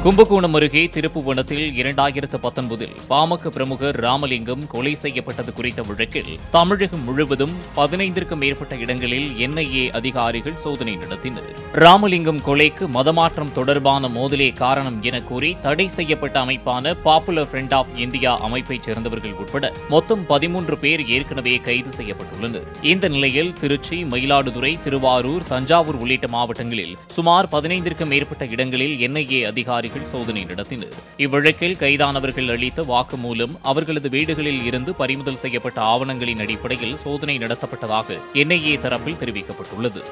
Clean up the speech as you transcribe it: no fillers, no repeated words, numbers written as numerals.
கும்பகோணம் அருகே திருப்புவனத்தில் 2019 பாமக பிரமுகர் ராமலிங்கம் கொலை செய்யப்பட்டது குறித்த வழக்கில் தமிழகம் முழுவதும் 15க்கும் மேற்பட்ட இடங்களில் என்ஐஏ அதிகாரிகள் சோதனை நடத்தினர். ராமலிங்கம் கொலைக்கு மதமாற்றம் தொடர்பான மோதலே காரணம் என கூறி தடை செய்யப்பட்ட அமைப்பான பாப்புலர் ஃப்ரண்ட் ஆஃப் இந்தியா அமைப்பைச் சேர்ந்தவர்கள் உட்பட மொத்தம் 13 பேர் ஏற்கனவே கைது செய்யப்பட்டுள்ளனர். இந்த நிலையில் திருச்சி, மயிலாடுதுறை, திருவாரூர், தஞ்சாவூர் உள்ளிட்ட மாவட்டங்களில் சுமார் 15க்கும் மேற்பட்ட இடங்களில் என்ஐஏ அதிகாரிகள் சோதனை நடத்தினர். இவ்வழக்கில் கைதானவர்கள் அளித்த வாக்குமூலம், அவர்களது வீடுகளில் இருந்து பறிமுதல் செய்யப்பட்ட ஆவணங்களின் அடிப்படையில் சோதனை நடத்தப்பட்டதாக என்ஐஏ தரப்பில் தெரிவிக்கப்பட்டுள்ளது.